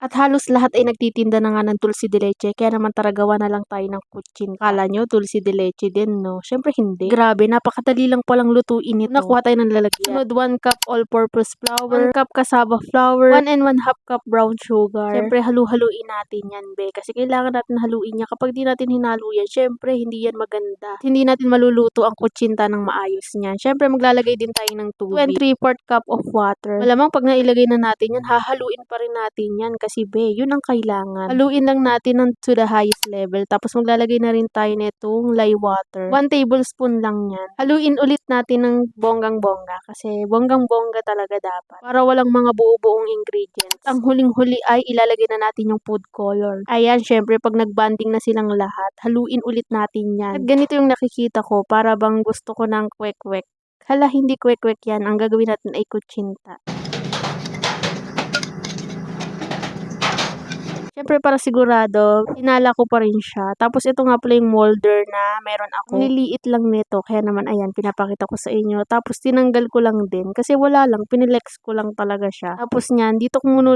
At halos lahat ay nagtitinda na nga ng dulce de leche, kaya naman tara gawa na lang tayo ng kutsinta. Kala nyo dulce de leche din, no? Syempre hindi. Grabe, napakadali lang palang lutuin ito. Nakuha tayo ng lalagyan. Sunod, 1 cup all-purpose flour, 1 cup cassava flour, 1 and 1 half cup brown sugar. Syempre halu-haluin natin yan, be. Kasi kailangan natin haluin yan. Kapag di natin hinalo yan, syempre hindi yan maganda. At hindi natin maluluto ang kutsinta ng maayos niyan. Syempre maglalagay din tayo ng tubig. 2 and 3/4 cup of water. Malamang pag nailagay na natin yan, hahaluin pa rin natin yan kasi be, yun ang kailangan. Haluin lang natin ng to the highest level. Tapos maglalagay na rin tayo nitong lye water. 1 tablespoon lang yan. Haluin ulit natin ng bonggang-bongga kasi bonggang-bongga talaga dapat. Para walang mga buo-buong ingredients. Ang huling-huli ay ilalagay na natin yung food color. Ayan, syempre pag nagbanding na silang lahat, haluin ulit natin yan. At ganito yung nakikita ko, para bang gusto ko ng kwek-kwek. Hala, hindi kwek-kwek yan. Ang gagawin natin ay kutsinta. Siyempre para sigurado, hinala ko pa rin siya. Tapos ito nga pala yung molder na meron ako. Niliit lang nito, kaya naman ayan, pinapakita ko sa inyo. Tapos tinanggal ko lang din, kasi wala lang, pinilex ko lang talaga siya. Tapos niyan, dito ko muna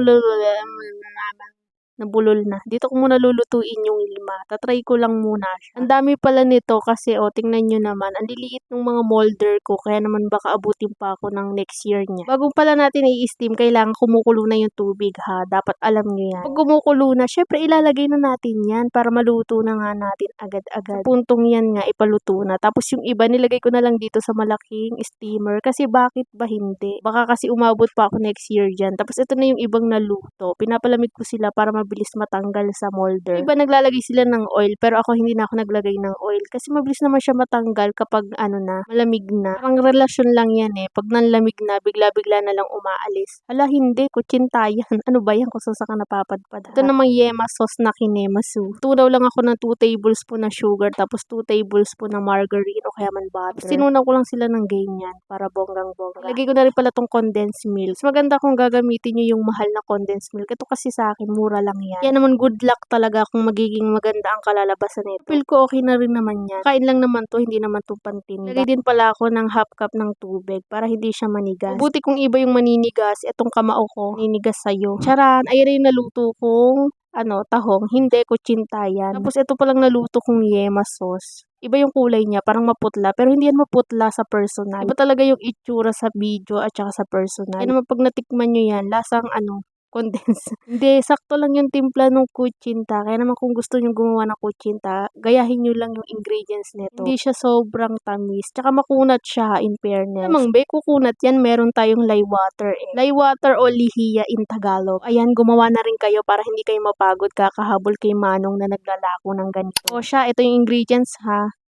nabulol na. Dito ko muna lulutuin yung 5. Tatry ko lang muna siya. Ang dami pala nito kasi tingnan nyo naman, ang liliit ng mga molder ko, kaya naman baka abutin pa ako ng next year niya. Bago pala natin i-steam, kailangan kumukulo na yung tubig ha. Dapat alam nyo yan. Pag kumukulo na, syempre ilalagay na natin yan para maluto na nga natin agad-agad. Sa puntong yan nga, ipaluto na. Tapos yung iba, nilagay ko na lang dito sa malaking steamer kasi bakit ba hindi? Baka kasi umabot pa ako next year dyan. Tapos ito na yung ibang naluto. Pinapalamig ko sila para mabilis matanggal sa molder. Iba naglalagay sila ng oil, pero ako hindi na ako naglagay ng oil kasi mabilis naman siya matanggal kapag malamig na. Parang relasyon lang yan eh. Pag nanlamig na, bigla-bigla na lang umaalis. Hala, hindi. Kutsinta yan. Ano ba yan kung saan ka napapadpad? Ito namang yema sauce na kinemasu. Tunaw lang ako ng 2 tablespoon na sugar, tapos 2 tablespoon ng margarine o kaya man butter. Sinunaw ko lang sila ng ganyan para bonggang-bongga. Ilagay ko na rin pala tong condensed milk. Maganda kung gagamitin nyo yung mahal na condensed milk. Ito kasi sa akin, mura lang yan. Kaya naman good luck talaga kung magiging maganda ang kalalabasan nito. Feel ko okay na rin naman yan. Kain lang naman to, hindi naman to pantinda. Lagay din pala ako ng half cup ng tubig para hindi siya manigas. Buti kung iba yung maninigas, itong kamao ko, maninigas sa'yo. Charan, ayun yung naluto kong tahong, hindi kutsinta yan. Tapos ito palang naluto kong yema sauce. Iba yung kulay niya, parang maputla, pero hindi yan maputla sa personal. Iba talaga yung itsura sa video at saka sa personal. Kaya naman pag natikman nyo yan, lasang condense. Hindi, sakto lang yung timpla ng kutsinta. Kaya naman kung gusto nyo gumawa ng kutsinta, gayahin nyo lang yung ingredients nito. Hindi siya sobrang tamis. Tsaka makunat siya in fairness. Namang be, kukunat yan, meron tayong lye water eh. Lye water o lihiya in Tagalog. Ayan, gumawa na rin kayo para hindi kayo mapagod kakahabol kay Manong na naglalako ng ganito. O siya, ito yung ingredients ha.